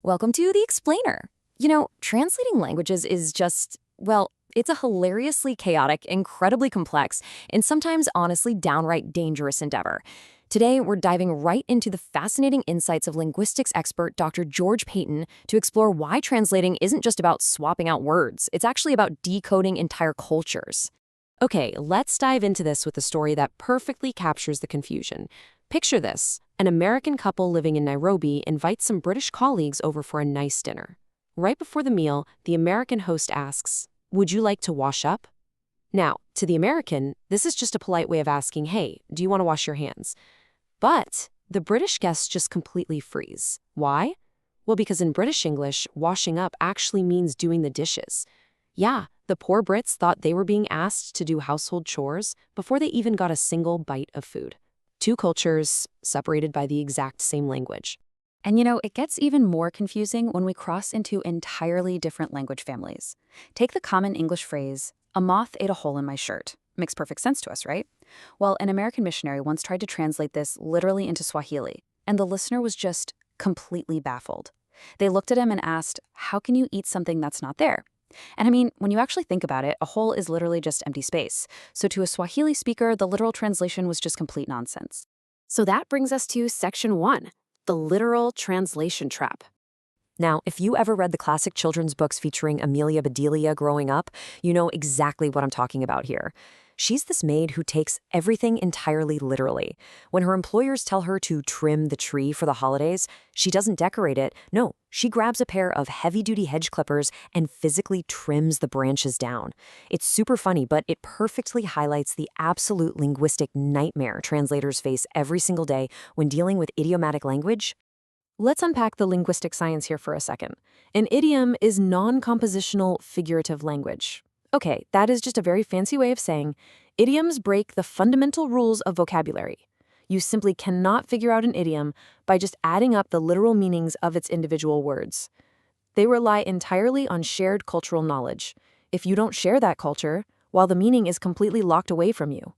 Welcome to The Explainer. Translating languages is just, well, it's a hilariously chaotic, incredibly complex, and sometimes honestly downright dangerous endeavor. Today, we're diving right into the fascinating insights of linguistics expert Dr. George Payton to explore why translating isn't just about swapping out words, it's actually about decoding entire cultures. Okay, let's dive into this with a story that perfectly captures the confusion. Picture this. An American couple living in Nairobi invites some British colleagues over for a nice dinner. Right before the meal, the American host asks, "Would you like to wash up?" Now, to the American, this is just a polite way of asking, "Hey, do you want to wash your hands?" But the British guests just completely freeze. Why? Well, because in British English, washing up actually means doing the dishes. Yeah, the poor Brits thought they were being asked to do household chores before they even got a single bite of food. Two cultures separated by the exact same language. And it gets even more confusing when we cross into entirely different language families. Take the common English phrase, "a moth ate a hole in my shirt." Makes perfect sense to us, right? Well, an American missionary once tried to translate this literally into Swahili, and the listener was just completely baffled. They looked at him and asked, "How can you eat something that's not there?" And I mean, when you actually think about it, a hole is literally just empty space. So to a Swahili speaker, the literal translation was just complete nonsense. So that brings us to Section 1, the literal translation trap. Now, if you ever read the classic children's books featuring Amelia Bedelia growing up, you know exactly what I'm talking about here. She's this maid who takes everything entirely literally. When her employers tell her to trim the tree for the holidays, she doesn't decorate it. No, she grabs a pair of heavy-duty hedge clippers and physically trims the branches down. It's super funny, but it perfectly highlights the absolute linguistic nightmare translators face every single day when dealing with idiomatic language. Let's unpack the linguistic science here for a second. An idiom is non-compositional figurative language. Okay, that is just a very fancy way of saying idioms break the fundamental rules of vocabulary. You simply cannot figure out an idiom by just adding up the literal meanings of its individual words. They rely entirely on shared cultural knowledge. If you don't share that culture, well, the meaning is completely locked away from you.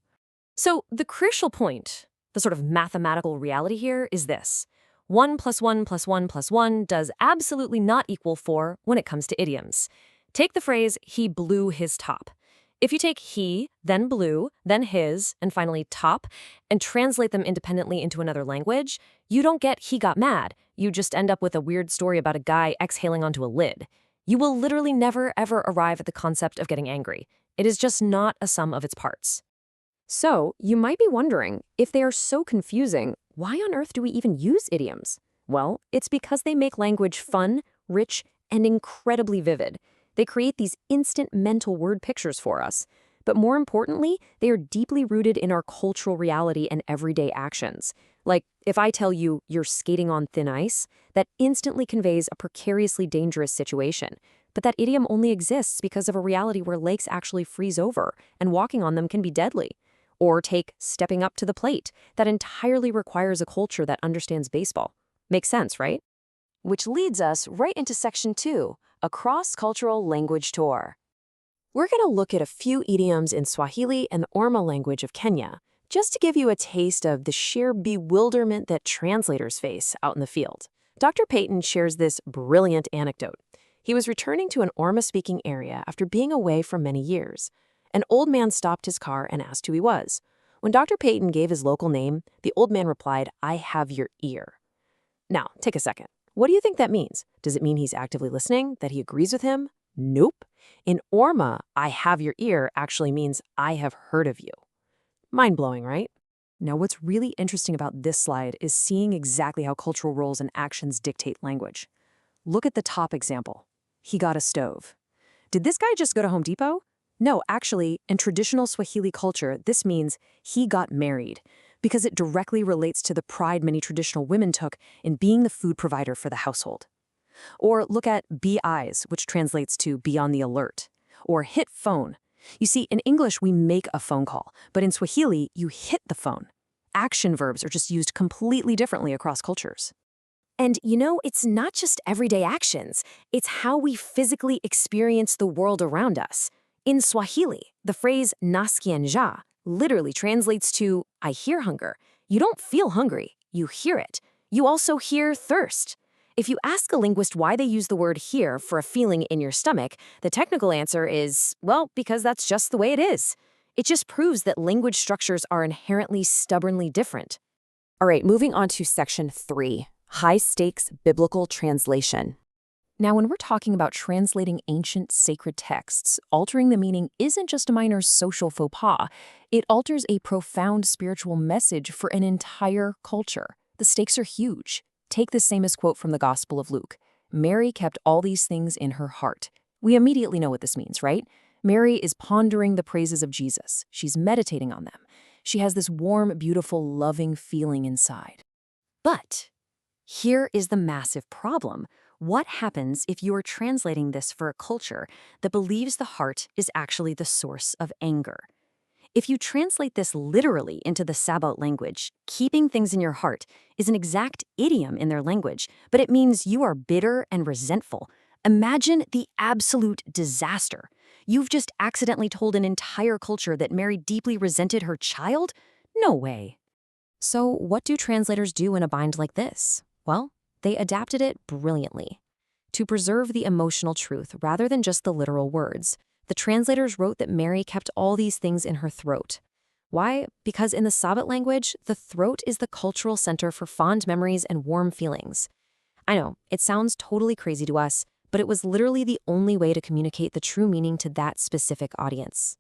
So the crucial point, the sort of mathematical reality here is this. 1 plus 1 plus 1 plus 1 does absolutely not equal 4 when it comes to idioms. Take the phrase, "he blew his top." If you take he, then blew, then his, and finally top, and translate them independently into another language, you don't get "he got mad." You just end up with a weird story about a guy exhaling onto a lid. You will literally never, ever arrive at the concept of getting angry. It is just not a sum of its parts. So, you might be wondering, if they are so confusing, why on earth do we even use idioms? Well, it's because they make language fun, rich, and incredibly vivid. They create these instant mental word pictures for us. But more importantly, they are deeply rooted in our cultural reality and everyday actions. Like, if I tell you you're skating on thin ice, that instantly conveys a precariously dangerous situation. But that idiom only exists because of a reality where lakes actually freeze over, and walking on them can be deadly. Or take stepping up to the plate. That entirely requires a culture that understands baseball. Makes sense, right? Which leads us right into Section 2, a cross-cultural language tour. We're going to look at a few idioms in Swahili and the Orma language of Kenya, just to give you a taste of the sheer bewilderment that translators face out in the field. Dr. Payton shares this brilliant anecdote. He was returning to an Orma-speaking area after being away for many years. An old man stopped his car and asked who he was. When Dr. Payton gave his local name, the old man replied, "I have your ear." Now, take a second. What do you think that means? Does it mean he's actively listening, that he agrees with him? Nope. In Orma, "I have your ear" actually means "I have heard of you." Mind-blowing, right? Now, what's really interesting about this slide is seeing exactly how cultural roles and actions dictate language. Look at the top example. He got a stove. Did this guy just go to Home Depot? No, actually, in traditional Swahili culture, this means he got married, because it directly relates to the pride many traditional women took in being the food provider for the household. Or look at be eyes, which translates to be on the alert. Or hit phone. You see, in English, we make a phone call, but in Swahili, you hit the phone. Action verbs are just used completely differently across cultures. And it's not just everyday actions, it's how we physically experience the world around us. In Swahili, the phrase "nasikia njaa" literally translates to "I hear hunger." You don't feel hungry, you hear it. You also hear thirst. If you ask a linguist why they use the word here for a feeling in your stomach, the technical answer is, well, because that's just the way it is. It just proves that language structures are inherently stubbornly different. All right, moving on to section 3, high-stakes biblical translation. Now, when we're talking about translating ancient sacred texts, altering the meaning isn't just a minor social faux pas. It alters a profound spiritual message for an entire culture. The stakes are huge. Take this famous quote from the Gospel of Luke. Mary kept all these things in her heart. We immediately know what this means, right? Mary is pondering the praises of Jesus. She's meditating on them. She has this warm, beautiful, loving feeling inside. But here is the massive problem. What happens if you are translating this for a culture that believes the heart is actually the source of anger? If you translate this literally into the Sabbath language, keeping things in your heart is an exact idiom in their language, but it means you are bitter and resentful. Imagine the absolute disaster. You've just accidentally told an entire culture that Mary deeply resented her child? No way. So what do translators do in a bind like this? Well, they adapted it brilliantly. To preserve the emotional truth rather than just the literal words, the translators wrote that Mary kept all these things in her throat. Why? Because in the Sabbath language, the throat is the cultural center for fond memories and warm feelings. I know, it sounds totally crazy to us, but it was literally the only way to communicate the true meaning to that specific audience.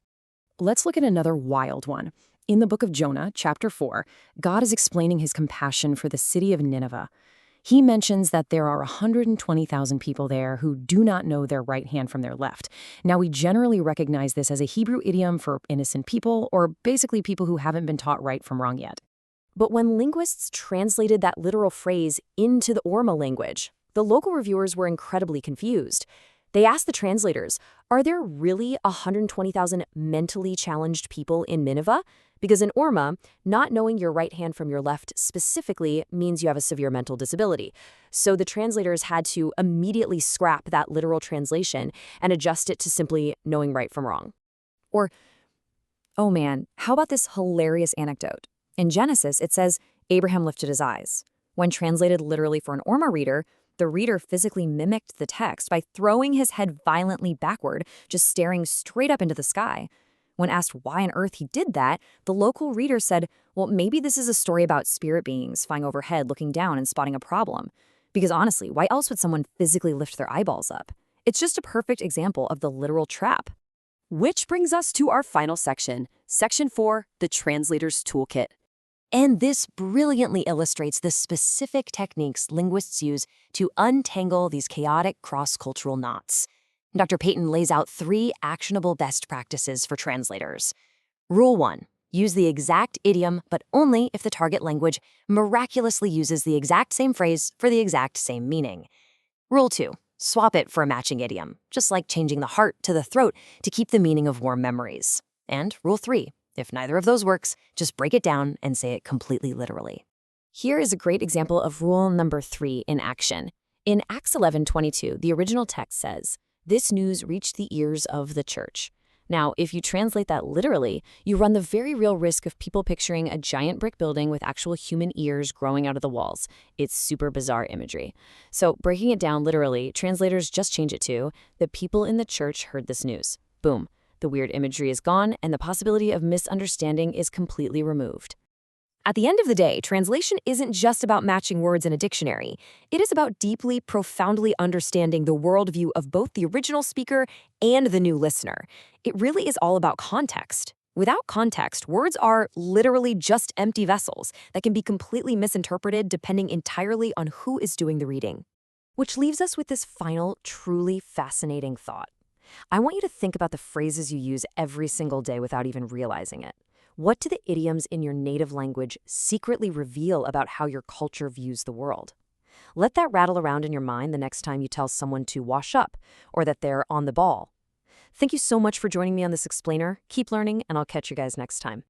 Let's look at another wild one. In the book of Jonah, chapter 4, God is explaining his compassion for the city of Nineveh. He mentions that there are 120,000 people there who do not know their right hand from their left. Now, we generally recognize this as a Hebrew idiom for innocent people, or basically people who haven't been taught right from wrong yet. But when linguists translated that literal phrase into the Orma language, the local reviewers were incredibly confused. They asked the translators, are there really 120,000 mentally challenged people in Nineveh? Because in Orma, not knowing your right hand from your left specifically means you have a severe mental disability. So the translators had to immediately scrap that literal translation and adjust it to simply knowing right from wrong. Or, oh man, how about this hilarious anecdote? In Genesis, it says, Abraham lifted his eyes. When translated literally for an Orma reader, the reader physically mimicked the text by throwing his head violently backward, just staring straight up into the sky. When asked why on earth he did that, the local reader said, well, maybe this is a story about spirit beings flying overhead, looking down and spotting a problem. Because honestly, why else would someone physically lift their eyeballs up? It's just a perfect example of the literal trap. Which brings us to our final section, Section 4, the Translator's Toolkit. And this brilliantly illustrates the specific techniques linguists use to untangle these chaotic cross-cultural knots. Dr. Payton lays out 3 actionable best practices for translators. Rule 1. Use the exact idiom, but only if the target language miraculously uses the exact same phrase for the exact same meaning. Rule 2. Swap it for a matching idiom, just like changing the heart to the throat to keep the meaning of warm memories. And Rule 3. If neither of those works, just break it down and say it completely literally. Here is a great example of rule number 3 in action. In Acts 11:22, the original text says, this news reached the ears of the church. Now, if you translate that literally, you run the very real risk of people picturing a giant brick building with actual human ears growing out of the walls. It's super bizarre imagery. So breaking it down literally, translators just change it to, the people in the church heard this news. Boom. The weird imagery is gone, and the possibility of misunderstanding is completely removed. At the end of the day, translation isn't just about matching words in a dictionary. It is about deeply, profoundly understanding the worldview of both the original speaker and the new listener. It really is all about context. Without context, words are literally just empty vessels that can be completely misinterpreted depending entirely on who is doing the reading. Which leaves us with this final, truly fascinating thought. I want you to think about the phrases you use every single day without even realizing it. What do the idioms in your native language secretly reveal about how your culture views the world? Let that rattle around in your mind the next time you tell someone to wash up or that they're on the ball. Thank you so much for joining me on this explainer. Keep learning, and I'll catch you guys next time.